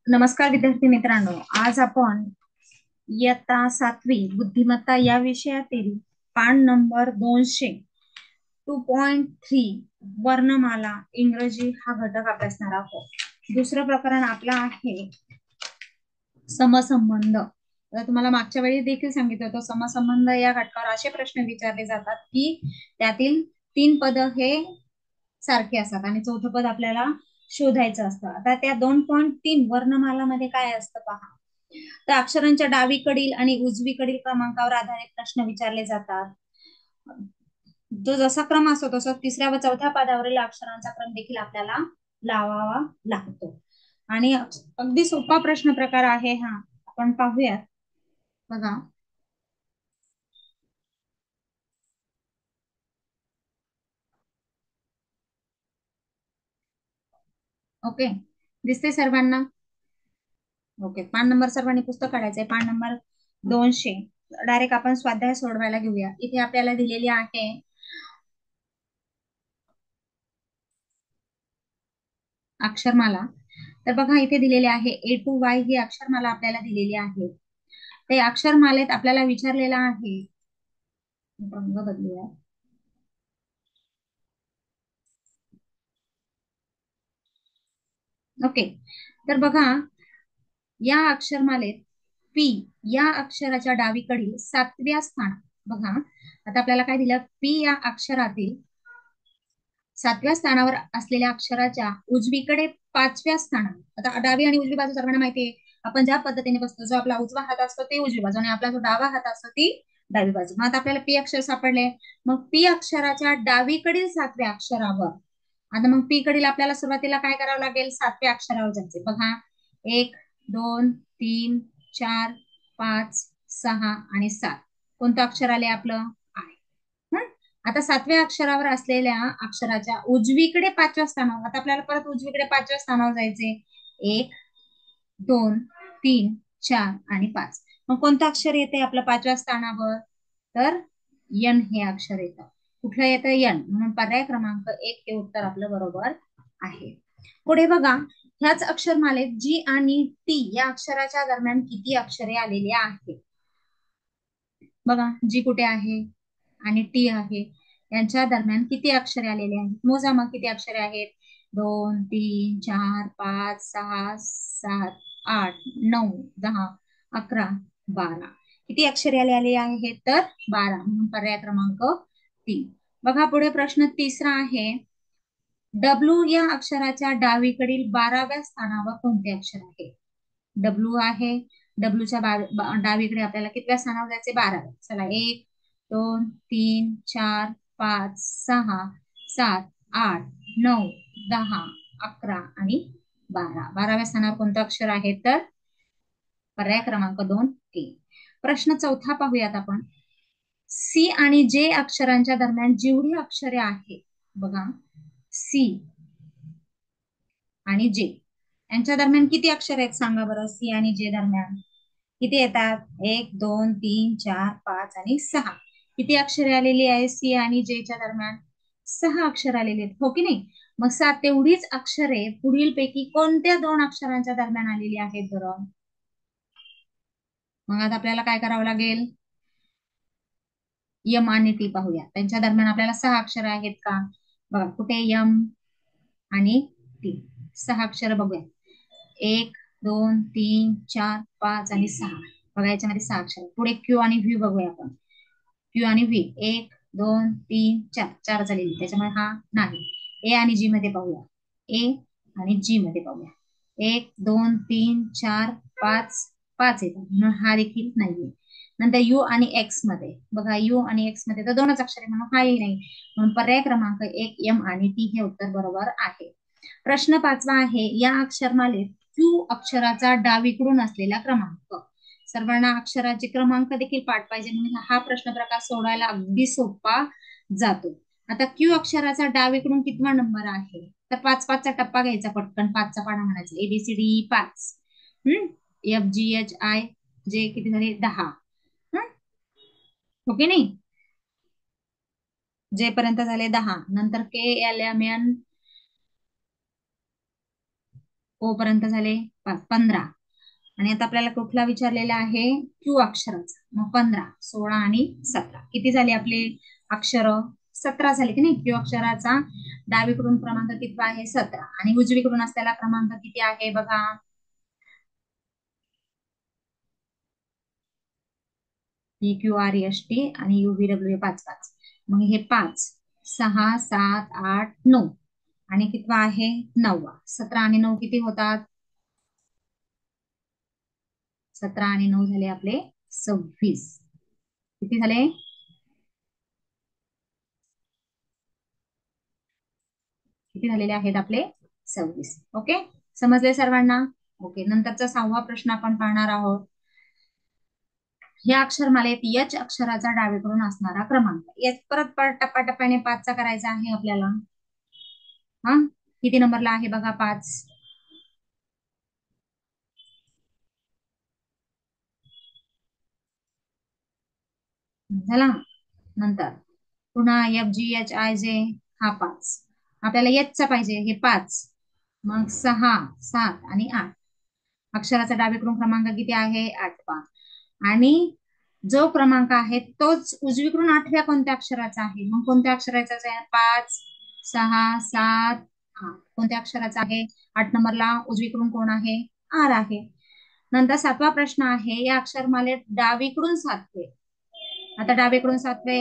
नमस्कार विद्यार्थी मित्रांनो, आज आपण इयत्ता 7वी बुद्धिमत्ता या विषयातील पान नंबर 200 वर्णमाला इंग्रजी हा घटक अभ्यासणार आहोत। दुसरं प्रकरण आपलं आहे समसंबंध। आता तुम्हाला मागच्या वेळी देखील सांगितलं होतं, समसंबंध या घटकावर असे प्रश्न विचारले जातात की त्यातील 3 पद हे सारखे असतात आणि चौथं पद आपल्याला शोधायचं असतं। आता त्या 2.3 वर्णमालामध्ये काय असतं पहा, तर अक्षरांच्या डावीकडील आणि उजवीकडील क्रमांकावर आधारित प्रश्न विचारले जातात। जो जसा क्रम असतो तसा तिसऱ्या व चौथ्या पदावरील अक्षरांचा क्रम देखील आपल्याला लावावा लागतो। आणि अगदी सोपा प्रश्न प्रकार आहे हा, आपण पाहूयात। बघा, ओके, दिसते सर्वांना? ओके, पान नंबर सर्वांनी पुस्तक काढायचंय, पान नंबर 200। डायरेक्ट आपण स्वाध्याय सोडवायला घेऊया। इथे आपल्याला दिलेली आहे अक्षरमाला। तर बघा, इथे दिलेले आहे A to Y ही अक्षरमाला आपल्याला दिलेली आहे। ते अक्षरमालेत आपल्याला विचारलेलं आहे, रंग बदलूया। ओके, तर बघा, या अक्षरमालेत पी या अक्षराच्या डावीकडील 7व्या स्थानात बघा, आता आपल्याला काय दिलं, पी या अक्षरातील 7व्या स्थानावर असलेल्या अक्षराच्या उजवीकडे 5व्या स्थानात। आता डावी आणि उजवी बाजू सर्वांना माहिती आहे, आपण ज्या पद्धतीने बसतो, जो आपला उजवा हात असतो ते उजवी बाजू आणि आपला जो डावा हात असतो ती डावी बाजू। मग आता आपल्याला पी अक्षर सापडले, मग पी अक्षराच्या डावीकडील 7व्या अक्षरावर, आता मग पी कडील आपल्याला सुरुवातीला काय करावं लागेल, 7व्या अक्षरावर जायचे। बघा, 1 2 3 4 5 6 आणि 7, कोणतं अक्षर आले आपलं, आय। आता 7व्या अक्षरावर असलेल्या अक्षराच्या उजवीकडे 5व्या स्थानावर, आता आपल्याला परत उजवीकडे 5व्या स्थानावर जायचे। 1 2 3 4 आणि 5, मग कोणतं अक्षर येते आपलं 5व्या स्थानावर, तर यन हे अक्षर येतं। कुठलं येतं, यन, म्हणून पर्याय क्रमांक 1 हे उत्तर आपलं बरोबर आहे। पुढे बघा, ह्याच अक्षरमालेत जी आणि टी या अक्षराच्या दरम्यान किती अक्षरे आलेली आहेत। बघा, जी कुठे आहे आणि टी आहे, यांच्या दरम्यान किती अक्षरे आलेली आहेत, मोजा मग किती अक्षरे आहेत। 2 3 4 5 6 7 8 9 10 11 12, किती अक्षरे आलेली आहेत, तर 12, म्हणून पर्याय क्रमांक 3। बघा, पुढे प्रश्न तिसरा आहे, डब्ल्यू या अक्षराच्या डावीकडील 12व्या स्थानावर कोणते अक्षर आहे। डब्ल्यू आहे, डब्ल्यूच्या डावीकडे आपल्याला कितव्या स्थानावर जायचे, 12व्या। चला, 1 2 3 4 5 6 7 8 9 10 11 आणि 12, 12व्या स्थानावर कोणतं अक्षर आहे, तर पर्याय क्रमांक 2 के। प्रश्न चौथा पाहूयात आपण, सी आणि जे अक्षरांच्या दरम्यान जेवढी अक्षरे आहेत, बघा, सी आणि जे यांच्या दरम्यान किती अक्षर आहेत सांगा बरं, सी आणि जे दरम्यान किती येतात, 1 2 3 4 5 आणि 6, किती अक्षरे आलेली आहे सी आणि जे च्या दरम्यान, 6 अक्षर आलेली आहेत, हो की नाही। मग 7 तेवढीच अक्षरे पुढील पैकी कोणत्या 2 अक्षरांच्या दरम्यान आलेली आहेत बरं, मग आता आपल्याला काय करावं लागेल, यम आणि टी पाहूया, त्यांच्या दरम्यान आपल्याला 6 अक्षर आहेत का, बघा, कुठे यम आणि टी, 6 अक्षर बघूया, 1 2 3 4 5 आणि 6, बघा याच्यामध्ये 6 अक्षर। पुढे क्यू आणि व्ही बघूया आपण, क्यू आणि व्ही 1 2 3 4, 4 झालेली, त्याच्यामुळे हा नाही। ए आणि जी मध्ये पाहूया, ए आणि जी मध्ये पाहूया, 1 2 3 4 5, 5 येतात, म्हणून हा देखील नाहीये। नंतर यू आणि एक्स मध्ये बघा, यू आणि एक्स मध्ये तर 2च अक्षर आहे, म्हणून हाही नाही, म्हणून पर्याय क्रमांक 1 एम आणि टी हे उत्तर बरोबर आहे। प्रश्न 5वा आहे, या अक्षरमालेत क्यू अक्षराचा डावीकडून असलेला क्रमांक, सर्वांना अक्षराचे क्रमांक देखील पाठ पाहिजे, म्हणून हा प्रश्न प्रकार सोडवायला अगदी सोपा जातो। आता क्यू अक्षराचा डावीकडून कितवा नंबर आहे, तर 5 5 चा टप्पा घ्यायचा, पटकन 5 चा पाढा म्हणायचा, ABCD 5, FGHI जे किती झाले, 10, ओके नाही, जे पर्यंत झाले 10, नंतर KLMN ओ पर्यंत झाले 15. आणि आता आपल्याला कुठला विचारलेला आहे क्यू अक्षराचा, मग 15, 16 आणि 17 किती झाले आपले अक्षर? 17 झाले की नाही. क्यू अक्षराचा डावीकडून क्रमांक किती आहे? 17. आणि उजवीकडून असलेला क्रमांक किती आहे बघा? P Q R S T आणि यू व्ही डब्ल्यू 5 5. मग हे 5, 6, 7, 8, 9 आणि कितवा आहे? 9वा. 17 आणि 9 किती होतात? 17 आणि 9 झाले आपले 26. किती झाले? किती झालेले आहेत आपले? 26. ओके, समजले सर्वांना? ओके, नंतरचा 6वा प्रश्न आपण पाहणार आहोत. या अक्षरमालेत यच अक्षराचा डावीकडून असणारा क्रमांक. यात परत परत टप्प्याटप्प्याने 5चा करायचा आहे आपल्याला. हा, किती नंबरला आहे बघा 5? झाला. नंतर पुन्हा एफ जी एच आय जे, हा 5. आपल्याला एचचा पाहिजे, हे 5. मग 6, 7 आणि 8. अक्षराचा डावीकडून क्रमांक किती आहे? 8वा. आणि जो क्रमांक आहे तोच उजवीकडून 8व्या कोणत्या अक्षराचा आहे? मग कोणत्या अक्षराचा आहे? 5, 6, 7, 8. कोणत्या अक्षराचा आहे? 8 नंबरला उजवीकडून कोण आहे? आर आहे. नंतर 7वा प्रश्न आहे, या अक्षरमालेत डावीकडून 7वे. आता डावीकडून 7वे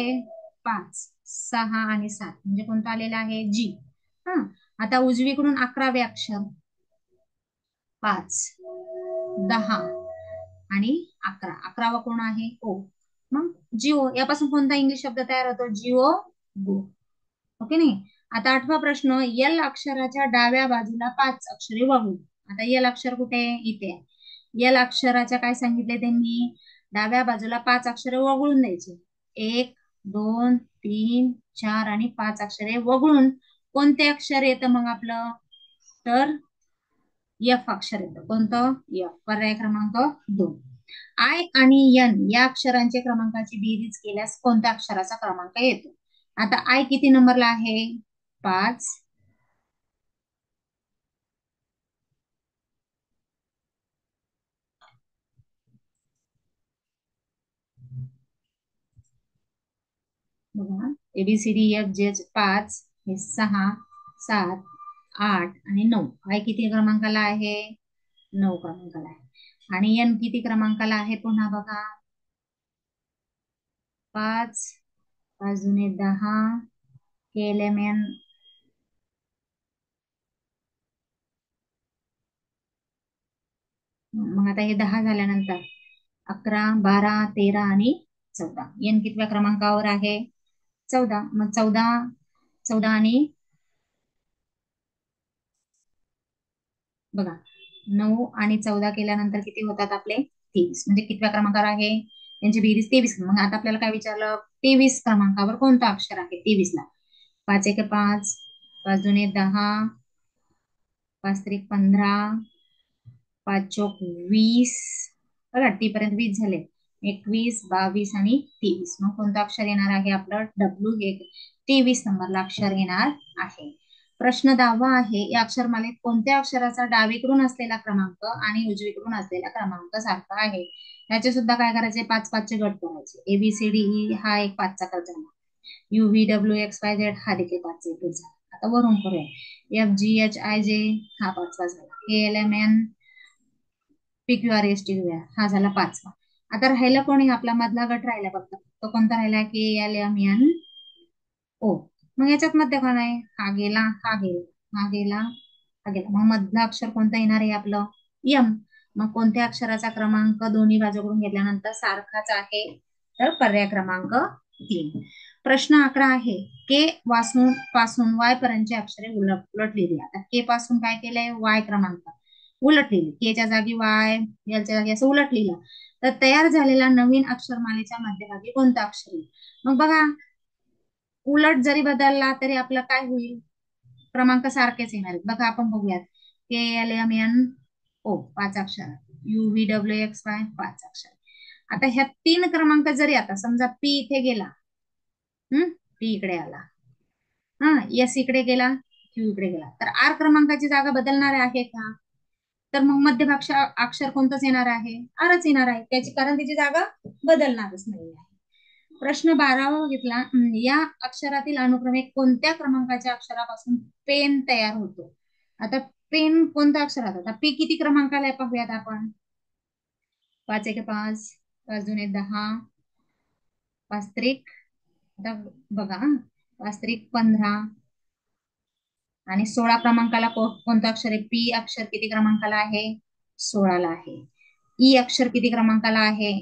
5, 6 आणि 7 म्हणजे कोणतं आलेलं आहे? जी. हा, आता उजवीकडून 11वे अक्षर 5, 10 आणि 11. 11वा कोण आहे? ओ. मग जिओ, यापासून कोणता इंग्लिश शब्द तयार होतो? जिओ गो. ओके नाही. आता 8वा प्रश्न, यल अक्षराच्या डाव्या बाजूला 5 अक्षरे वगळून. आता यल अक्षर कुठे आहे? इथे आहे. यल अक्षराच्या काय सांगितले त्यांनी? डाव्या बाजूला 5 अक्षरे वगळून द्यायचे. 1, 2, 3, 4 आणि 5 अक्षरे वगळून कोणते अक्षर येतं मग आपलं? तर एफ अक्षर येतं. कोणतं? एफ. पर्याय क्रमांक 2. आय आणि एन या अक्षरांच्या क्रमांकाची बेरीज केल्यास कोणत्या अक्षराचा क्रमांक येतो? आता आय किती नंबरला आहे? 5. बघा, एबीसीडी एफ जे 5, हे 6, 7, 8 आणि 9. आय किती क्रमांकाला आहे? 9 क्रमांकाला आहे. आणि एन किती क्रमांकाला आहे? पुन्हा बघा, 5, 5 दुने 10, KLMN मग आता हे 10 झाल्यानंतर 11, 12, 13 आणि 14. एन कितव्या क्रमांकावर आहे? 14. मग 14, 14 आणि बघा, 9 आणि 14 केल्यानंतर किती होतात आपले? 23. म्हणजे कितव्या क्रमांकावर आहे? त्यांची बेरीज 23. मग आता आपल्याला काय विचारलं? 23 क्रमांकावर कोणतं अक्षर आहे? 23 ला 5 1 5, 5 2 10, 5 3 15, 5 चोक 20. बघा, टी पर्यंत 20 झाले. 21, 22 आणि 23. मग कोणतं अक्षर येणार आहे आपलं? डब्ल्यू. हे 23 नंबरला अक्षर येणार आहे. प्रश्न 10वा आहे, या अक्षरमालेत कोणत्या अक्षराचा डावीकडून असलेला क्रमांक आणि उजवीकडून असलेला क्रमांक सारखा आहे? याचे सुद्धा काय करायचे? 5 5 चे गट करायचे. एबीसीडी ई हा एक 5चा गट झाला. You V W x Y Z हा देखील 5चा गट झाला. आता वरून करूया. एफ जी एच आय जे हा 5वा झाला. K L M N P Q R S T हा झाला 5वा. आता राहिला कोणी? आपला मधला गट राहिला बघा, तो कोणता राहिला? के एल एम एन ओ. मग याच्यात मध्ये कोण आहे? हा गेला, हा गेला, हा गेला, हा गेला. मग मधला अक्षर कोणता येणार आहे आपलं? यम. मग कोणत्या अक्षराचा क्रमांक दोन्ही बाजूकडून घेतल्यानंतर सारखाच आहे? तर पर्याय क्रमांक 3. प्रश्न 11 आहे, के पासून वाय पर्यंतची अक्षरे उलट उलट लिहिली. आता के पासून काय केलंय? वाय क्रमांक उलट लिहिली. केच्या जागी वाय, याच्या जागी असं उलट लिहिलं. तर तयार झालेला नवीन अक्षरमालेच्या मध्यभागी कोणतं अक्षर येईल? मग बघा, उलट जरी बदलला तरी आपलं काय होईल? क्रमांक सारखेच येणार आहेत. बघा, आपण बघूयात. के एल एम एन ओ 5 अक्षर, you V W x Y 5 अक्षर. आता ह्या 3 क्रमांक जरी, आता समजा पी इथे गेला, पी इकडे आला, हा एस इकडे गेला, क्यू इकडे गेला, तर आर क्रमांकाची जागा बदलणार आहे का? तर मग मध्यभाग अक्षर कोणतंच येणार आहे, आरच येणार आहे त्याची, कारण त्याची जागा बदलणारच नाही आहे. प्रश्न 12वा बघितला, या अक्षरातील अनुक्रमे कोणत्या क्रमांकाच्या अक्षरापासून पेन तयार होतो. आता पेन कोणत्या अक्षरात, आता पी किती क्रमांकाला आहे पाहूयात आपण. 5 1 5, 5 2 10, 5 3, आता बघा 5 3 15, आणि 16 क्रमांकाला कोणतं अक्षर आहे, पी अक्षर किती क्रमांकाला आहे, 16ला आहे. ई अक्षर किती क्रमांकाला आहे,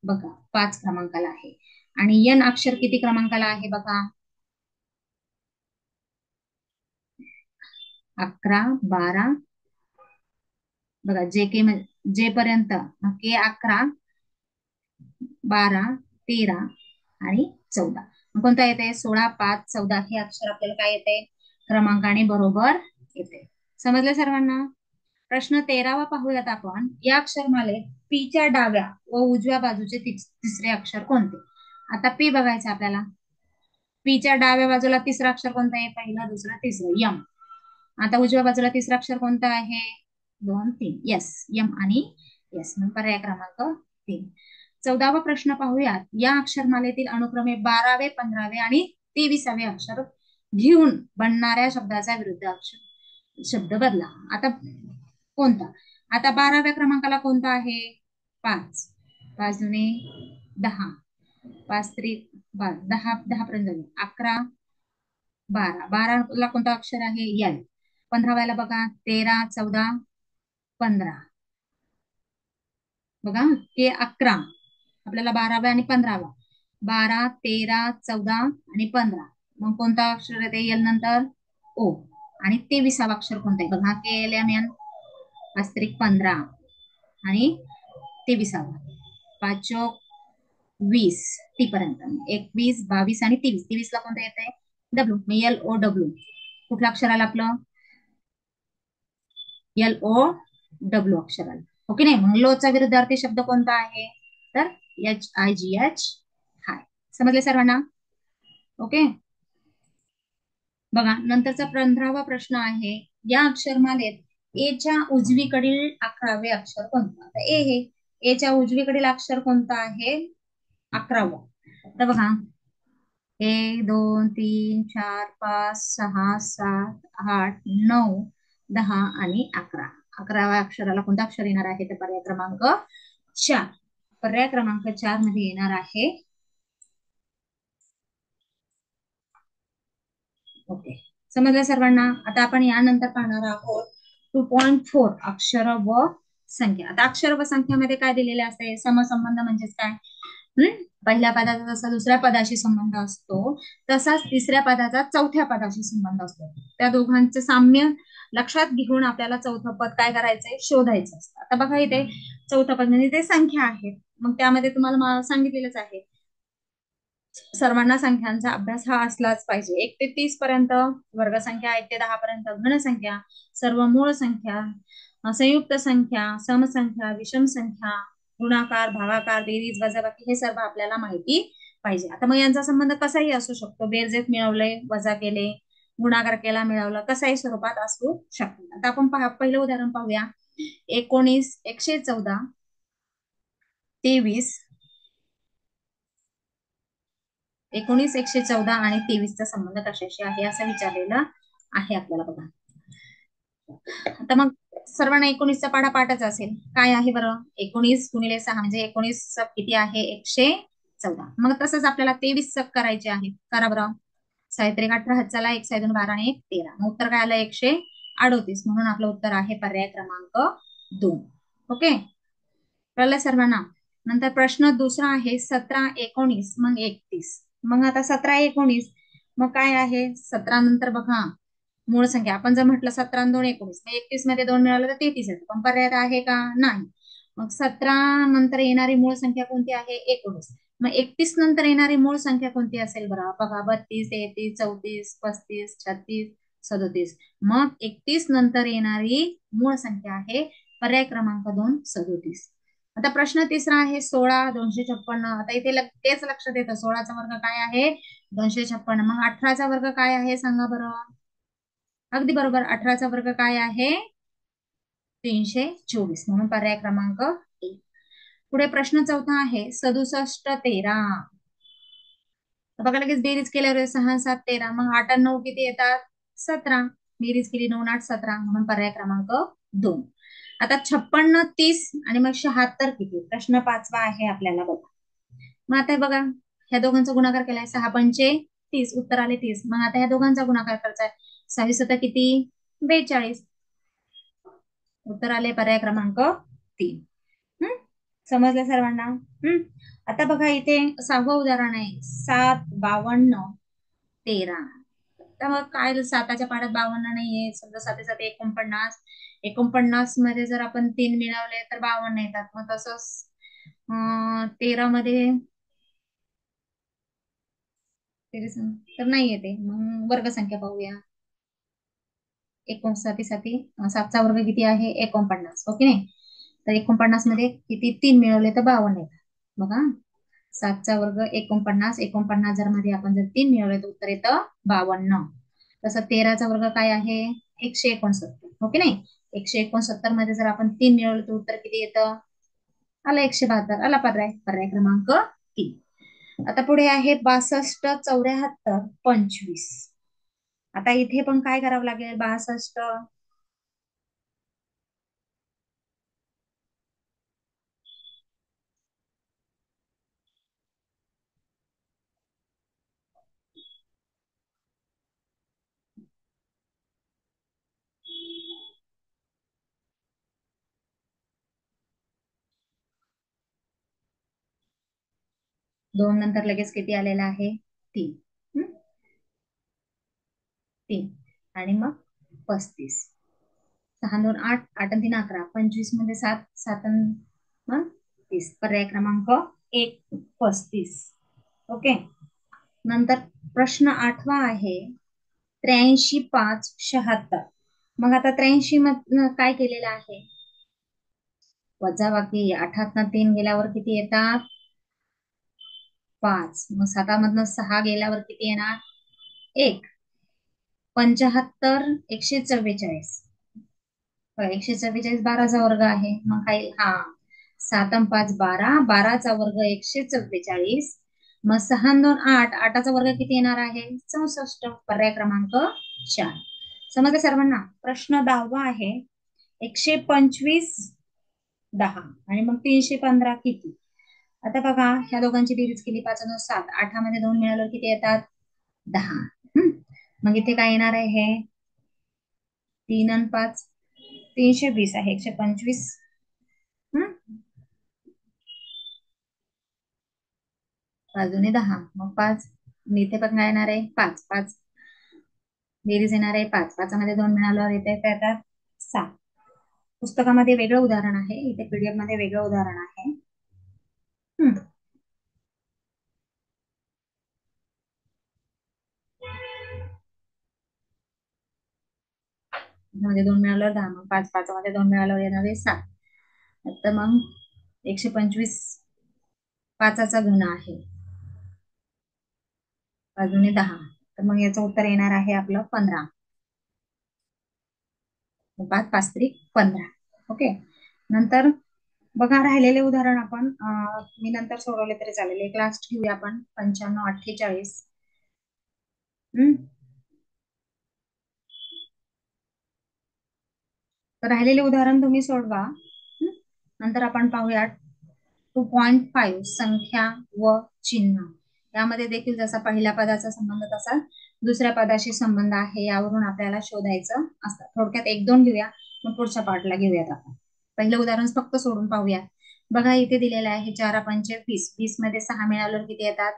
बघा 5 क्रमांकाला आहे. आणि एन अक्षर किती क्रमांकाला आहे, बघा 11 12, बघा जे के जे पर्यंत, के 11 12 13 आणि 14. कोणता येते, 16 5 14 हे अक्षर आपल्याला काय येते, क्रमांकाने बरोबर येते. समजलं सर्वांना. प्रश्न 13वा पाहूयात आपण. या अक्षरमालेत पीच्या डाव्या व उजव्या बाजूचे तिसरे अक्षर कोणते. आता पी बघायचं आपल्याला. पीच्या डाव्या बाजूला तिसरं अक्षर कोणतं आहे, पहिलं दुसरं तिसरं यम. आता उजव्या बाजूला तिसरं अक्षर कोणतं आहे, 2 3, यस, यम आणि यस, पर्याय क्रमांक 3. 14वा प्रश्न पाहूयात. या अक्षरमालेतील अनुक्रमे 12वे 15वे आणि 23वे अक्षर घेऊन बनणाऱ्या शब्दाचा विरुद्ध अक्षर शब्द बदला. आता कोणता, आता 12व्या क्रमांकाला कोणता आहे, 5 5 दुने 10, 5 3 10 10 पर्यंत जाऊ, 11 12, 12ला कोणता अक्षर आहे, यल. 15व्याला बघा 13 14 15, बघा के 11, आपल्याला 12व्या आणि 15वा, 12 13 14 आणि 15, मग कोणता अक्षर येते यल नंतर, ओ. आणि 23वा अक्षर कोणता आहे, बघा के एल एम एन, 5 3 15 आणि 23वा, 5 चौक 20 टी पर्यंत, 21 22 आणि 23. 23ला कोणतं येते, डब्ल्यू, एल ओ डब्ल्यू. कुठलं अक्षर आलं आपलं, एल ओ डब्ल्यू अक्षर आलं. ओके नाही. मग लोचा विरुद्धार्थी शब्द कोणता आहे, तर एच आय जी एच, हाय. समजले सर्वांना. ओके. बघा नंतरचा 15वा प्रश्न आहे. या अक्षरमालेत एच्या उजवीकडील 11वे अक्षर कोणतं. आता ए हे एच्या उजवीकडील अक्षर कोणतं आहे, 11वा. तर बघा 1 2 3 4 5 6 7 8 9 10 आणि 11. 11व्या अक्षराला कोणतं अक्षर येणार आहे, तर पर्याय क्रमांक 4. पर्याय क्रमांक 4 मध्ये येणार आहे. ओके, समजलं सर्वांना. आता आपण यानंतर पाहणार आहोत 2.4 अक्षर व संख्या. आता अक्षर व संख्यामध्ये काय दिलेले असते, समसंबंध म्हणजेच काय, पहिल्या पदाचा जसा दुसऱ्या पदाशी संबंध असतो, तसाच तिसऱ्या पदाचा चौथ्या पदाशी संबंध असतो. त्या दोघांचे साम्य लक्षात घेऊन आपल्याला चौथं पद काय करायचंय, शोधायचं असतं. आता बघा इथे चौथं पद म्हणजे ते संख्या आहे, मग त्यामध्ये तुम्हाला सांगितलेलंच आहे, सर्वांना संख्यांचा अभ्यास हा असलाच पाहिजे. 1 ते 30 पर्यंत वर्गसंख्या, 1 ते 10 पर्यंत घनसंख्या, सर्व मूळ संख्या, संयुक्त संख्या, समसंख्या, विषम संख्या, गुणाकार, भागाकार, बेरीज, वजाबाकी हे सर्व आपल्याला माहिती पाहिजे. आता मग यांचा संबंध कसाही असू शकतो, बेरजेत मिळवले, वजा केले, गुणाकार केला, मिळवलं, कसाही स्वरूपात असू शकतो. आता आपण पहिलं उदाहरण पाहूया. 19 114 23, 19 114 आणि 23चा संबंध कशाशी आहे असं विचारलेलं आहे आपल्याला. बघा आता मग सर्वांना 19चा पाढा पाठच असेल, काय आहे बरं, 19 गुणिले 6 म्हणजे 19 किती आहे, 114. मग तसंच आपल्याला 23 करायचे आहे, करा बरं. 6 18 चला, 1 6 2 12 आणि 1 13, मग उत्तर काय आलं, 138. म्हणून आपलं उत्तर आहे पर्याय क्रमांक 2. ओके, कळलं सर्वांना. नंतर प्रश्न दुसरा आहे 17 19 मग 31. मग आता 17 19 मग काय आहे, 17 नंतर बघा मूळ संख्या, आपण जर म्हटलं 17 2 19, 31 मध्ये 2 मिळालं तर 33 येतं, पण पर्याय आहे का, नाही. मग 17 नंतर येणारी मूळ संख्या कोणती आहे, 19. मग 31 नंतर येणारी मूळ संख्या कोणती असेल बरं, बघा 32 33 34 35 36 37. मग 31 नंतर येणारी मूळ संख्या आहे पर्याय क्रमांक 2 37. आता प्रश्न तिसरा आहे 16 256. आता इथे तेच लक्षात येतं, 16चा वर्ग काय आहे, 256. मग 18चा वर्ग काय आहे सांगा बरं. अगदी बरोबर, 18चा वर्ग काय आहे, 324 म्हणून पर्याय क्रमांक 1. पुढे प्रश्न चौथा आहे 67 13. बघा लगेच बेरीज केल्यावर 6 7 13, मग 8 आणि 9 किती येतात? 17. बेरीज केली 9 8 17 म्हणून पर्याय क्रमांक 2. आता 56 30 आणि मग 76 किती? प्रश्न पाचवा आहे आपल्याला बघा. मग आता बघा ह्या दोघांचा गुणाकार केलाय 6 पंचे 30, उत्तर आले 30. मग आता ह्या दोघांचा गुणाकार करायचा आहे 6 7 किती? 42. उत्तर आले पर्याय क्रमांक 3. समजलं सर्वांना? आता बघा इथे 6वं उदाहरण आहे 7 52 13. तर मग काय 7च्या पाड्यात 52 नाहीये, समजा 7 7 49. 49 मध्ये जर आपण 3 मिळवले तर 52 येतात. मग तसंच 13 मध्ये तर नाही येते. मग वर्गसंख्या पाहूया. 59 7चा वर्ग किती आहे? 49. ओके नाही, तर 49 मध्ये किती 3 मिळवले तर 52 येतात. बघा 7चा वर्ग 49, 49 जर मध्ये आपण जर 3 मिळवले तर उत्तर येतं 52. तसं 13चा वर्ग काय आहे? 169. ओके नाही, 169 मध्ये जर आपण 3 मिळवले तर उत्तर किती येतं? आला 172. आला पर्याय क्रमांक 3. आता पुढे आहे 62 74 25. आता इथे पण काय करावं लागेल? 62 2 नंतर लगेच किती आलेला आहे? 3. 3 आणि मग 35. 6 2 8, 8 आणि 3 11, 25 मध्ये 7 7 मग 30. पर्याय क्रमांक 1 35. ओके. नंतर प्रश्न 8वा आहे 83 5 76. मग आता 83 मधनं काय केलेलं आहे? वजाबाकी 8 3 गेल्यावर किती येतात? 5. मग 7 6 गेल्यावर किती येणार? 1. 75 144. 144 12चा वर्ग आहे. मग काही 7 आणि 5 12, 12चा वर्ग 144. मग 6 2 8, 8चा वर्ग किती येणार आहे? 64. पर्याय क्रमांक 4. समजलं सर्वांना? प्रश्न 10वा आहे 125 10 आणि मग 315 किती? आता बघा ह्या दोघांची बेरीज केली 5 आणि 7, 8 मध्ये 2 मिळाल्यावर किती येतात? 10. मग इथे काय येणार आहे? 3 आणि 5 320 आहे. 125 अजूनही 10, मग 5. इथे पण काय येणार आहे? 5 5 बेरीज येणार आहे 5. 5 मध्ये 2 मिळाल्यावर येते येतात 7. पुस्तकामध्ये वेगळं उदाहरण आहे, इथे पीडीएफ मध्ये वेगळं उदाहरण आहे. मध्ये 2 मिळाल्यावर 10, मग 5 5 मध्ये 2 मिळाल्यावर येणार आहे 7. तर मग 125 5चा घन आहे, अजूनही 10. तर मग याचं उत्तर येणार आहे आपलं 15. 5 5 3 15. ओके. नंतर बघा राहिलेले उदाहरण आपण मी नंतर सोडवले तरी चालेल. एक लास्ट घेऊया आपण 95 48. तर राहिलेले उदाहरण तुम्ही सोडवा. नंतर आपण पाहूया 2.5 संख्या व चिन्ह. यामध्ये देखील जसा पहिल्या पदाचा संबंध तसा दुसऱ्या पदाशी संबंध आहे, यावरून आपल्याला शोधायचं असतं. थोडक्यात 1 2 घेऊया, मग पुढच्या पार्टला घेऊयात आपण. पहिलं उदाहरण फक्त सोडून पाहूया. बघा इथे दिलेलं आहे 4 5 20. 20 मध्ये 6 मिळाल्यावर किती येतात?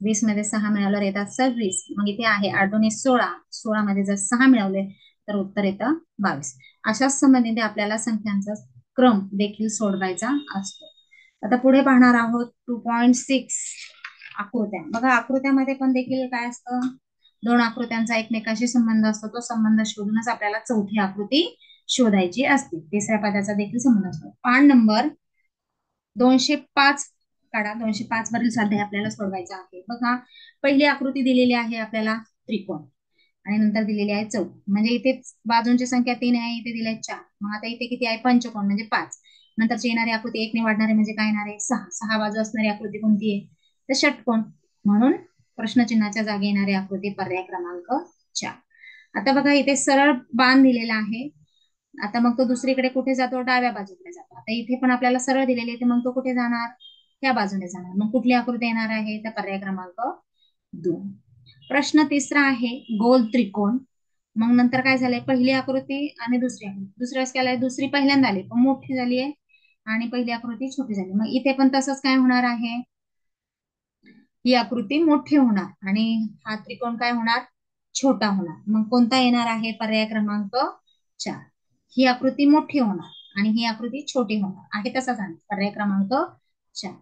20 मध्ये 6 मिळाल्यावर येतात 26. मग इथे आहे 8 2 16. 16 मध्ये जर 6 मिळवले तर उत्तर येतं 22. अशाच संबंधित आपल्याला संख्यांचा क्रम देखील सोडवायचा असतो. आता पुढे पाहणार आहोत 2.6 आकृत्या. बघा आकृत्यामध्ये पण देखील काय असतं? 2 आकृत्यांचा एकमेकांशी संबंध असतो. तो संबंध शोधूनच आपल्याला चौथी आकृती शोधायची असते. तिसऱ्या पदाचा देखील संबंध असतो. पान नंबर 205 काढा. 205 वरील स्वाध्याय आपल्याला सोडवायचा आहे. बघा पहिली आकृती दिलेली आहे आपल्याला त्रिकोण. आणि नंतर दिलेली आहे चौकोन. म्हणजे इथे बाजूंची संख्या 3 आहे, इथे दिले 4. मग आता इथे किती आहे? पंचकोन म्हणजे 5. नंतरची येणारी आकृती 1 ने वाढणारे म्हणजे काय येणार आहे? 6. 6 बाजू असणारी आकृती कोणती आहे? तर षटकोन. म्हणून प्रश्नचिन्हाच्या जागी येणारी आकृती पर्याय क्रमांक 4. आता बघा इथे सरळ बाण दिलेला आहे. आता मग तो दुसरीकडे कुठे जातो? डाव्या बाजूकडे जातो. आता इथे पण आपल्याला सरळ दिलेले आहे, मग तो कुठे जाणार? त्या बाजूने जाणार. मग कुठली आकृती येणार आहे? तर पर्याय क्रमांक 2. प्रश्न तिसरा आहे गोल त्रिकोण. मग नंतर काय झालंय? पहिली आकृती आणि दुसरी आकृती. दुसऱ्या वेळेस काय दुसरी पहिल्यांदा आली पण मोठी झाली आहे आणि पहिली आकृती छोटी झाली. मग इथे पण तसंच काय होणार आहे? ही आकृती मोठी होणार आणि हा त्रिकोण काय होणार? छोटा होणार. मग कोणता येणार आहे? पर्याय क्रमांक 4. ही आकृती मोठी होणार आणि ही आकृती छोटी होणार आहे, तसाच आहे पर्याय क्रमांक 4.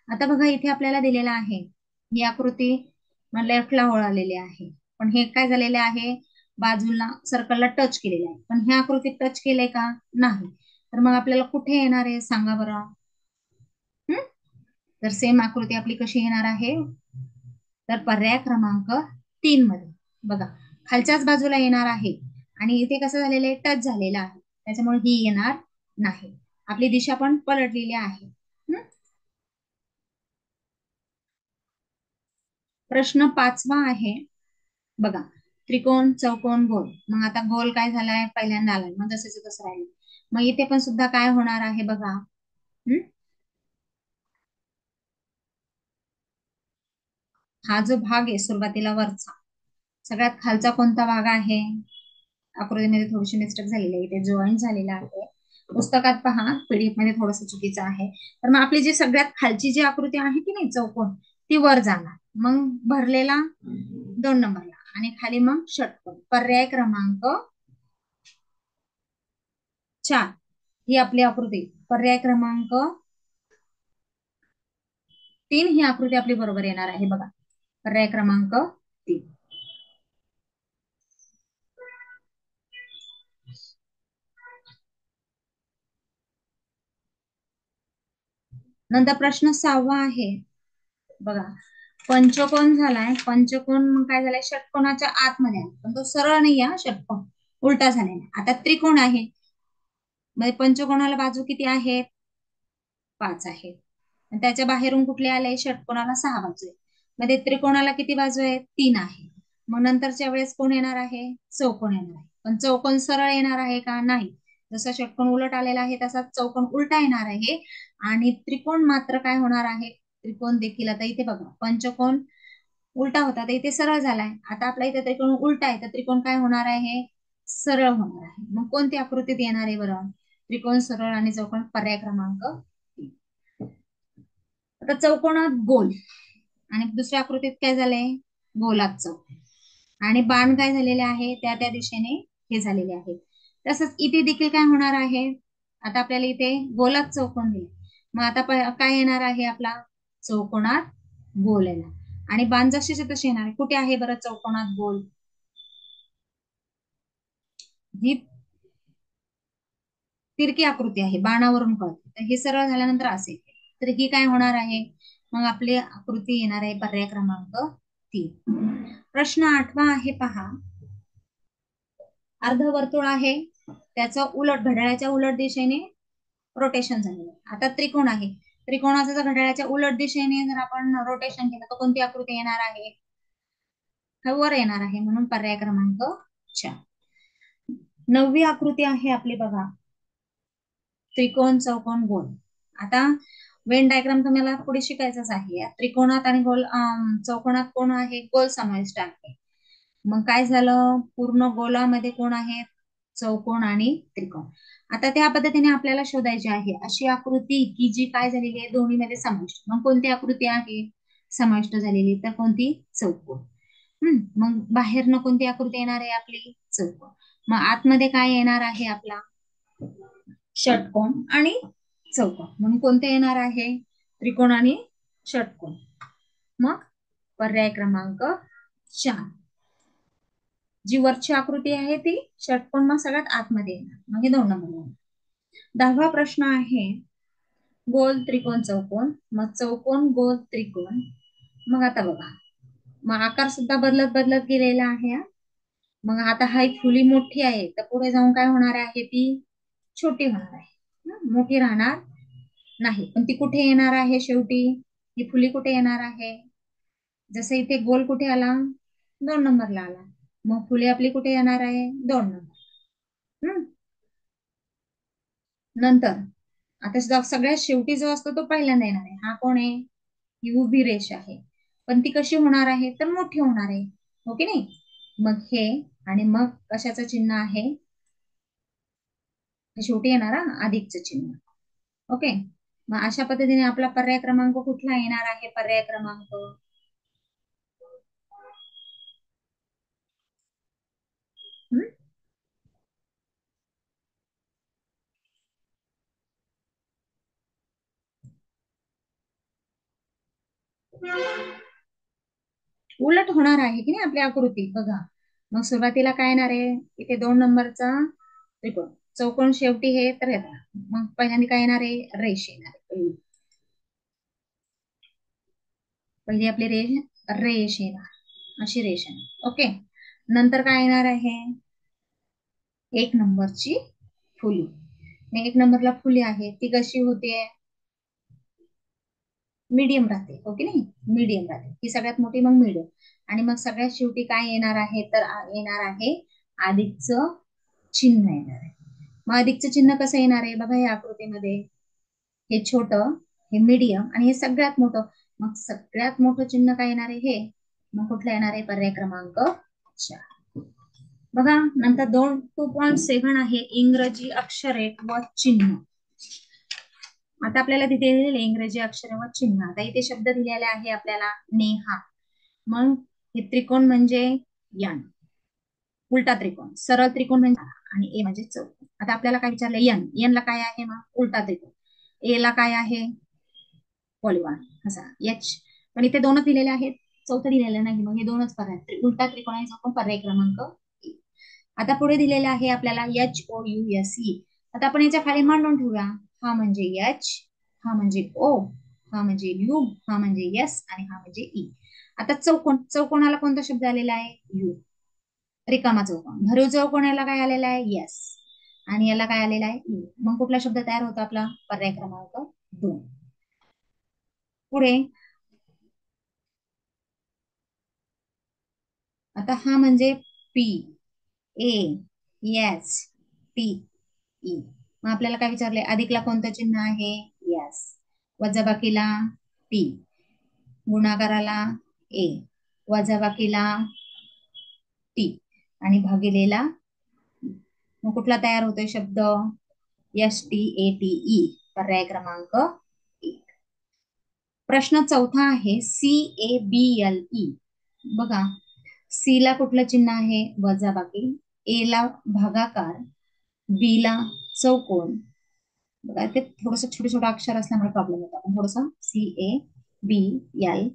आता बघा इथे आपल्याला दिलेला आहे ही आकृती लेफ्टला वळालेली आहे, पण हे काय झालेले आहे? बाजूला सर्कलला टच केलेले आहे, पण ह्या आकृतीत टच केलंय का? नाही. तर मग आपल्याला कुठे येणार आहे सांगा बरं? तर सेम आकृती आपली कशी येणार आहे? तर पर्याय क्रमांक 3 मध्ये बघा खालच्याच बाजूला येणार आहे आणि इथे कसं झालेलं आहे? टच झालेला आहे, त्याच्यामुळे ही येणार नाही. आपली दिशा पण पलटलेली आहे. प्रश्न 5वा आहे बघा, त्रिकोण चौकोन गोल. मग आता गोल काय झालाय? पहिल्यांदा आलाय, मग जसं तसं राहील. मग इथे पण सुद्धा काय होणार आहे बघा? हा जो भाग आहे सुरुवातीला वरचा सगळ्यात खालचा कोणता भाग आहे? आकृतीमध्ये थोडीशी मिस्टेक झालेली आहे, इथे जॉईन झालेला आहे. पुस्तकात पहा, पीडीएफ मध्ये थोडस चुकीचं आहे. तर मग आपली जी सगळ्यात खालची जी आकृती आहे की नाही चौकोन, ती वर जाणार. मग भरलेला 2 नंबरला आणि खाली मग षटकोन. पर्याय क्रमांक 4 ही आपली आकृती. पर्याय क्रमांक 3 ही आकृती आपली बरोबर येणार आहे बघा. पर्याय क्रमांक 3. नंतर प्रश्न 6वा आहे बघा, पंचकोन झालाय. पंचकोन मग काय झालाय? षटकोनाच्या आतमध्ये आहे, पण तो सरळ नाही आहे षटकोन, उलटा झालेला. आता त्रिकोण आहे, म्हणजे पंचकोनाला बाजू किती आहेत? 5 आहेत. त्याच्या बाहेरून कुठले आले? षटकोनाला 6 बाजू आहेत. मध्ये त्रिकोणाला किती बाजू आहेत? 3 आहे. मग नंतरच्या वेळेस कोण येणार आहे? चौकोन येणार आहे. पण चौकोन सरळ येणार आहे का? नाही. जसा षटकोन उलट आलेला आहे तसा चौकोन उलटा येणार आहे आणि त्रिकोण मात्र काय होणार आहे? त्रिकोण देखील आता इथे बघा, पंचकोन उलटा होता तर इथे सरळ झालाय. आता आपला इथे त्रिकोण उलटा आहे, तर त्रिकोण काय होणार आहे? सरळ होणार आहे. मग कोणती आकृतीत येणार आहे बरं? त्रिकोण सरळ आणि चौकोन. पर्याय क्रमांक 3. आता चौकोनात गोल आणि दुसऱ्या आकृतीत काय झालंय? गोलात चौकोन आणि बाण काय झालेले आहे? त्या त्या दिशेने हे झालेले आहे. तसंच इथे देखील काय होणार आहे? आता आपल्याला इथे गोलात चौकोन दिले, मग आता काय येणार आहे आपला? चौकोनात गोल येणार आणि बाण जशीचे तसे येणार आहे. कुठे आहे बरं चौकोनात गोल? ही तिरकी आकृती आहे, बाणावरून कळते. तर हे सरळ झाल्यानंतर असेल, तर ही काय होणार आहे? मग आपली आकृती येणार आहे पर्याय क्रमांक 3. प्रश्न 8वा आहे पहा, अर्धवर्तुळ आहे, त्याचं उलट घड्याळाच्या उलट दिशेने रोटेशन झालेलं आहे. आता त्रिकोण आहे, त्रिकोणाचं जर घड्याळाच्या उलट दिशेने जर आपण रोटेशन केलं तर कोणती आकृती येणार आहे? वर येणार आहे, म्हणून पर्याय क्रमांक 4. 9वी आकृती आहे आपली बघा, त्रिकोण चौकोन गोल. आता वेन डायग्राम तुम्हाला पुढे शिकायचंच आहे. त्रिकोणात आणि गोल चौकोनात कोण आहे? गोल समाविष्ट आहे. मग काय झालं? पूर्ण गोलामध्ये कोण आहे? चौकोन आणि त्रिकोण. आता त्या पद्धतीने आपल्याला शोधायची आहे अशी आकृती की जी काय झालेली आहे? दोन्हीमध्ये समाविष्ट. मग कोणती आकृती आहे समाविष्ट झालेली? तर कोणती? चौकोन. मग बाहेरनं कोणती आकृती येणार आहे आपली? चौकोन. मग आतमध्ये काय येणार आहे आपला? षटकोन आणि चौकोन. म्हणून कोणते येणार आहे? त्रिकोण आणि षटकोन. मग पर्याय क्रमांक 4. जी वरची आकृती आहे ती षटकोन मग सगळ्यात आतमध्ये येणार, मग हे 2 नंबर. 10वा प्रश्न आहे गोल त्रिकोण चौकोन. मग चौकोन गोल त्रिकोण. मग आता बघा, मग आकार सुद्धा बदलत बदलत गेलेला आहे. मग आता हा एक फुली मोठी आहे तर पुढे जाऊन काय होणार आहे, ती छोटी होणार आहे. मोठी राहणार नाही, पण ती कुठे येणार आहे शेवटी, ही फुली कुठे येणार आहे, जसं इथे गोल कुठे आला, 2 नंबरला आला. मग फुले आपली कुठे येणार आहे, 2 नंबर. हम्म. नंतर आता सगळ्यात शेवटी जो असतो तो पहिल्यांदा येणार आहे, हा कोण आहे, ही उभी रेष आहे. पण ती कशी होणार आहे, तर मोठी होणार आहे, हो की नाही. मग हे, आणि मग कशाचं चिन्ह आहे, हे शेवटी येणार अधिकचं चिन्ह. ओके. मग अशा पद्धतीने आपला पर्याय क्रमांक कुठला येणार आहे, पर्याय क्रमांक, हम्म? उलट होणार आहे की नाही आपली आकृती, बघा. मग सुरुवातीला काय येणार आहे, इथे 2 नंबरचा त्रिकोण, चौकोन शेवटी हे तर येणार. मग पहिल्यांदा काय येणार आहे, रेष येणार आहे पहिली. पहिली आपली रेष येणार, अशी रेष येणार. ओके. नंतर काय येणार आहे, 1 नंबरची फुली. मग 1 नंबरला फुली आहे ती कशी होते, मीडियम राहते, हो की नाही, मीडियम राहते ही सगळ्यात मोठी, मग मीडियम. आणि मग सगळ्यात शेवटी काय येणार आहे, तर येणार आहे अधिकचं चिन्ह येणार आहे. मग अधिकचं चिन्ह कसं येणार आहे, बघा या आकृतीमध्ये, हे छोट, हे मीडियम, आणि हे सगळ्यात मोठं. मग सगळ्यात मोठं चिन्ह काय येणार आहे, हे. मग कुठलं येणार आहे, पर्याय क्रमांक 4. बघा नंतर 2.7 आहे, इंग्रजी अक्षरे व चिन्ह. आता आपल्याला तिथे दिलेले इंग्रजी अक्षरे व चिन्ह. आता इथे शब्द दिलेले आहे आपल्याला, नेहा. मग हे त्रिकोण म्हणजे यन, उलटा त्रिकोण, सरळ त्रिकोण म्हणजे, आणि ए म्हणजे चौकोन. आता आपल्याला काय विचारलं, यन ला काय आहे, मग उलटा त्रिकोण. ए ला काय आहे, पॉलिगॉन असा, एच. पण इथे दोनच दिलेले आहेत, चौथं दिलेलं नाही, मग हे दोनच पर्याय, उलटा त्रिकोण आणि चौकोन, पर्याय क्रमांक ए. आता पुढे दिलेले आहे आपल्याला HOUSE. आता आपण याच्या खाली मांडून ठेवूया. हा म्हणजे एच, हा म्हणजे ओ, हा म्हणजे यू, हा म्हणजे एस, आणि हा म्हणजे ई. आता चौकोन, चौकोनाला कोणता शब्द आलेला आहे, यू. रिकामा चौकोन, भरीव चौकोनाला काय आलेला आहे, यस. आणि याला काय आलेला आहे, यू. मग कुठला शब्द तयार होतो आपला, पर्याय क्रमांक 2. पुढे आता हा म्हणजे पी, ए, एस, टी, ई. मग आपल्याला काय विचारले, अधिकला कोणतं चिन्ह आहे, यस. वजाबाकीला टी, गुणाकाराला ए, वजाबाकीला टी, आणि भागिलेला E. मग कुठला तयार होतोय शब्द, STATE, पर्याय क्रमांक 1. प्रश्न चौथा आहे, CABLE. बघा, सी ला कुठलं चिन्ह आहे, वजाबाकी. ए ला भागाकार, बी ला चौकोन. बघा ते थोडस छोटे छोटे अक्षर असल्यामुळे प्रॉब्लेम होतो, आपण थोडस CABLE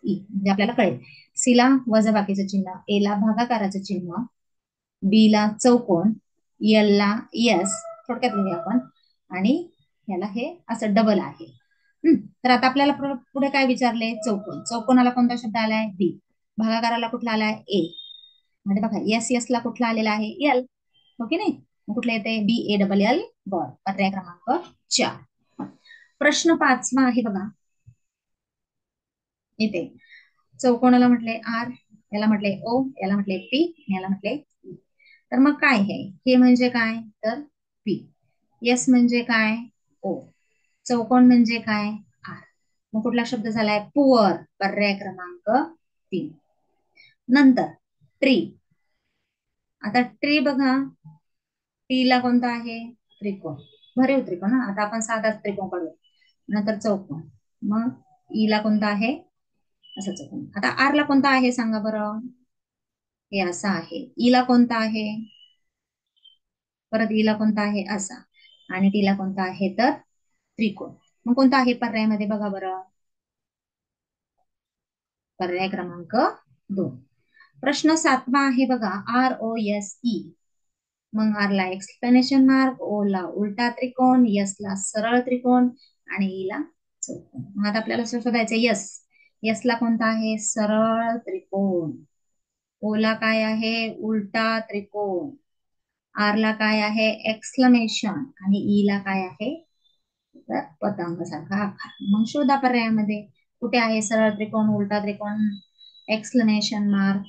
म्हणजे आपल्याला कळेल. सी ला वजाबाकीचं चिन्ह, ए ला भागाकाराचं चिन्ह, बी ला चौकोन, एल ला यस, थोडक्यात लिहूया आपण, आणि याला हे असं डबल आहे. तर आता आपल्याला पुढे काय विचारले, चौकोन. चौकोनाला कोणता शब्द आलाय, बी. भागाकाराला कुठला आलाय, ए. म्हणजे बघा यस ला कुठला आलेला आहे, एल, हो की नाही. मग कुठलं येते, BALL, बॉल, पर्याय क्रमांक 4. प्रश्न 5वा आहे बघा, इथे चौकोनाला म्हटले आर, याला म्हटले ओ, याला म्हटले पी, याला म्हटले ई. तर मग काय हे म्हणजे काय, तर पी. यस म्हणजे काय, ओ. चौकोन म्हणजे काय, आर. मग कुठला शब्द झालाय, पुअर, पर्याय क्रमांक 3. नंतर ट्री. आता ट्री बघा, टी ला कोणता आहे, त्रिकोण, भरीव त्रिकोण. आता आपण साधा त्रिकोण काढू, नंतर चौकोन. मग ई ला कोणता आहे, असं चौकोन. आता आर ला कोणता आहे सांगा बरं, हे असा आहे. ई ला कोणता आहे, परत ई ला कोणता आहे, असा. आणि टी ला कोणता आहे, तर त्रिकोण. मग कोणता आहे पर्यायामध्ये, बघा बरं, पर्याय क्रमांक 2. प्रश्न 7वा आहे बघा, ROSE. मग आर ला एक्सप्लेनेशन मार्क, ओ ला उलटा त्रिकोण, यस ला सरळ त्रिकोण, आणि ई ला चौकोन. मग आता आपल्याला शोधायचं यस. यस ला कोणता आहे, सरळ त्रिकोण. ओ ला काय आहे उलटा त्रिकोण, आर ला काय आहे एक्सक्लेमेशन आणि ई ला काय आहे तर पतंग सारखा आकार. मग शोधा पर्यायामध्ये कुठे आहे सरळ त्रिकोण, उलटा त्रिकोण, एक्सक्लेमेशन मार्क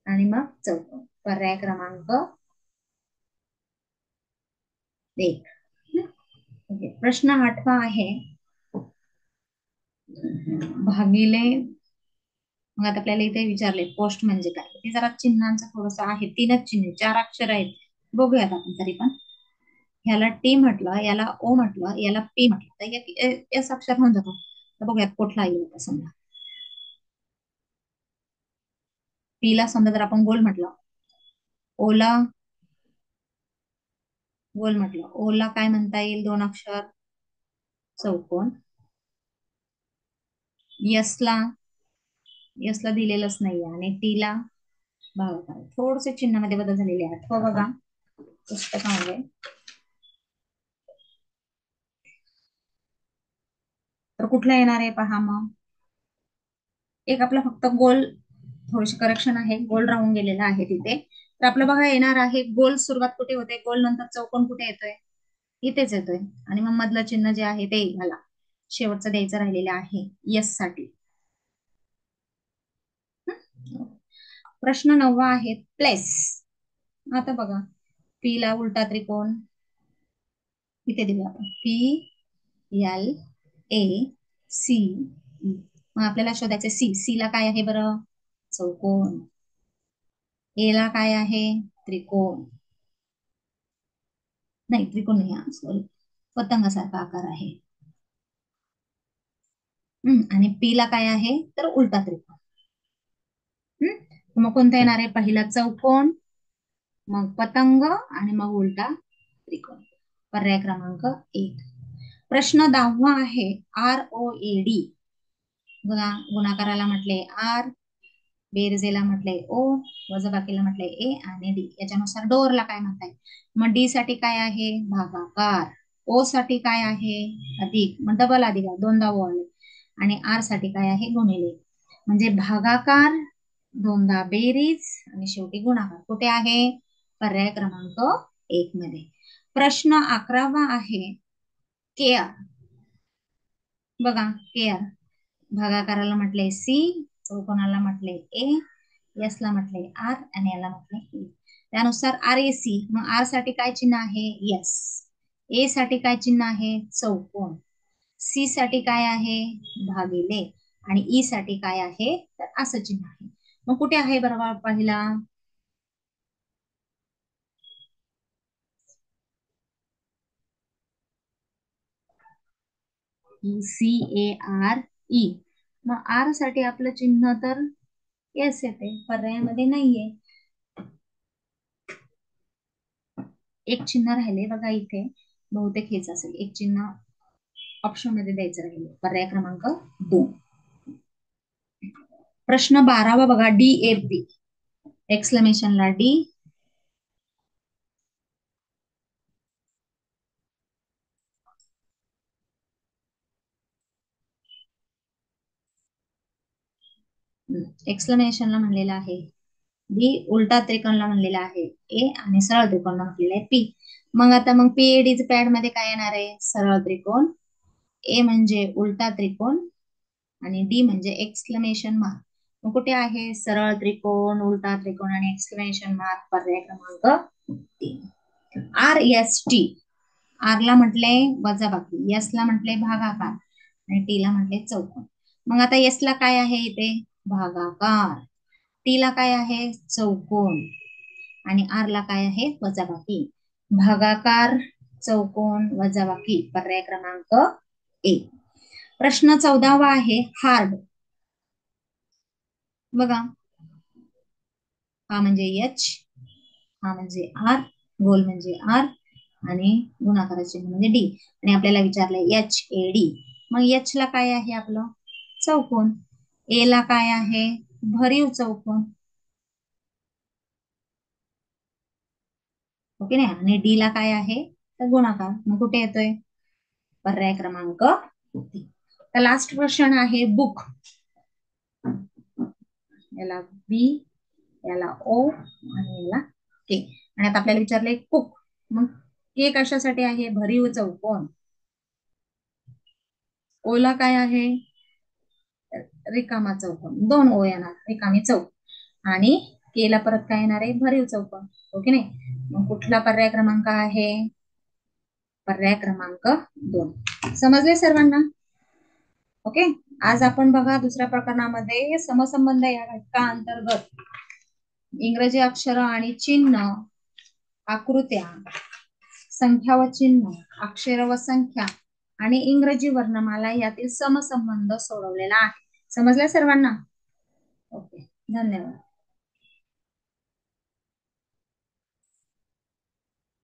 आणि मग चौकोन. पर्याय क्रमांक 1. ओके. प्रश्न 8वा आहे भागिले. मग आता आपल्याला इथे विचारले पोस्ट म्हणजे काय, ते जरा चिन्हांचं थोडस आहे, 3च चिन्ह 4 अक्षर आहेत. बघूयात आपण तरी पण. ह्याला टी म्हटलं, याला ओ म्हटलं, याला पी म्हटलं, तर एस अक्षर होऊन जातो. तर बघूयात कुठला येईल आता. समजा पी ला समजा जर आपण गोल म्हटलं, ओला गोल म्हटलं, ओला काय म्हणता येईल 2 अक्षर चौकोन. यसला यसला दिलेलंच नाहीये आणि टी ला भागाकार. थोडसे चिन्हामध्ये बदल झालेले आहेत हो बघा पुस्तकामध्ये. तर कुठला येणार आहे पहा. मग एक आपला फक्त गोल, थोडीशी करेक्शन आहे, गोल राहून गेलेला आहे तिथे. तर आपलं बघा येणार आहे गोल सुरुवात कुठे होते, गोल नंतर चौकोन कुठे येतोय, इथेच येतोय. आणि मग मधलं चिन्ह जे आहे ते मला शेवटचं द्यायचं राहिलेलं आहे यस साठी. प्रश्न 9वा आहे प्लेस. आता बघा पी ला उलटा त्रिकोण इथे दिला आपण, पी एल ए सी. मग आपल्याला शोधायचं सी. सी ला काय आहे बरं चौकोन. ए ला काय आहे त्रिकोण, नाही त्रिकोण नाही सॉरी, पतंगासारखा आकार आहे. आणि पी ला काय आहे तर उलटा त्रिकोण. मग कोणता येणार आहे पहिला चौकोन, मग पतंग आणि मग उलटा त्रिकोण. पर्याय क्रमांक 1. प्रश्न 10वा आहे आर ओ ए डी. बघा गुणाकाराला म्हटले आर, बेरजेला म्हटलंय ओ, वजाबाकीला म्हटलंय ए आणि डी. याच्यानुसार डोअरला काय म्हणताय. मग डी साठी काय आहे भागाकार, ओ साठी काय आहे अधिक, मग डबल अधिक दोनदा ओ आले, आणि आर साठी काय आहे गुणिले. म्हणजे भागाकार, दोनदा बेरीज आणि शेवटी गुणाकार कुठे आहे पर्याय क्रमांक 1 मध्ये. प्रश्न 11वा आहे केआर. बघा केआर भागाकाराला म्हटलंय सी, चौकोनाला म्हटलंय ए, एस ला म्हटलंय आर आणि याला म्हटलंय ई. त्यानुसार आर ए सी. मग आर साठी काय चिन्ह आहे यस, ए साठी काय चिन्ह आहे चौकोन, सी साठी काय आहे भागिले आणि ई साठी काय आहे तर असं चिन्ह आहे. मग कुठे आहे बरोबर पहिला सी ए आर ई. मग आर साठी आपलं चिन्ह तर येस येते, पर्यायामध्ये नाहीये. एक चिन्ह राहिले बघा इथे, बहुतेक हेच असेल, एक चिन्ह ऑप्शन मध्ये द्यायचं राहिले. पर्याय क्रमांक 2. प्रश्न 12वा बघा डी ए पी. एक्सक्लेमेशन ला डी, एक्सक्लेमेशन ला म्हणलेला आहे बी, उलटा त्रिकोणला म्हणलेला आहे ए आणि सरळ त्रिकोणला म्हटलेला आहे पी. मग आता मग पीएडी पॅड मध्ये काय येणार आहे सरळ त्रिकोण, ए म्हणजे उलटा त्रिकोण आणि डी म्हणजे एक्सक्लेमेशन मार्क. मग कुठे आहे सरळ त्रिकोण, उलटा त्रिकोण आणि एक्सक्लेमेशन मार्क. पर्याय क्रमांक 3. R S T. आर ला म्हटले वजाबाकी, एस ला म्हटले भागाकार आणि टी ला म्हटले चौकोन. मग आता एस ला काय आहे इथे भागाकार, टी ला काय आहे चौकोन आणि आर ला काय आहे वजाबाकी. भागाकार, चौकोन, वजाबाकी. पर्याय क्रमांक 1. प्रश्न 14वा आहे हार्ड. बघा हा म्हणजे एच, हा म्हणजे आर, गोल म्हणजे आर आणि गुणाकाराचे म्हणजे डी. आणि आपल्याला विचारलंय एच ए डी. मग एच ला काय आहे आपलं चौकोन, ए ला काय आहे भरीव चौकोन, ओके नाही, आणि डी ला काय आहे तर गुणाकार. मग कुठे येतोय पर्याय क्रमांक 3. तर लास्ट क्वेश्चन आहे बुक. याला बी याला ओ आणि याला के. आणि आता आपल्याला विचारलंय कुक, मग के कशासाठी आहे? भरीव चौकोन. ओला काय आहे? रिकामा चौकोन, 2 ओ येणार, रिकामी चौक. आणि केला परत काय येणार आहे? भरीव चौकोन. ओके नाही? मग कुठला पर्याय क्रमांक आहे? पर्याय क्रमांक 2. समजले सर्वांना? ओके. आज आपण बघा दुसऱ्या प्रकरणामध्ये समसंबंध या घटका अंतर्गत इंग्रजी अक्षर आणि चिन्ह, आकृत्या, संख्या व चिन्ह, अक्षर व संख्या आणि इंग्रजी वर्णमाला यातील समसंबंध सोडवलेला आहे. समजलं सर्वांना? ओके, धन्यवाद.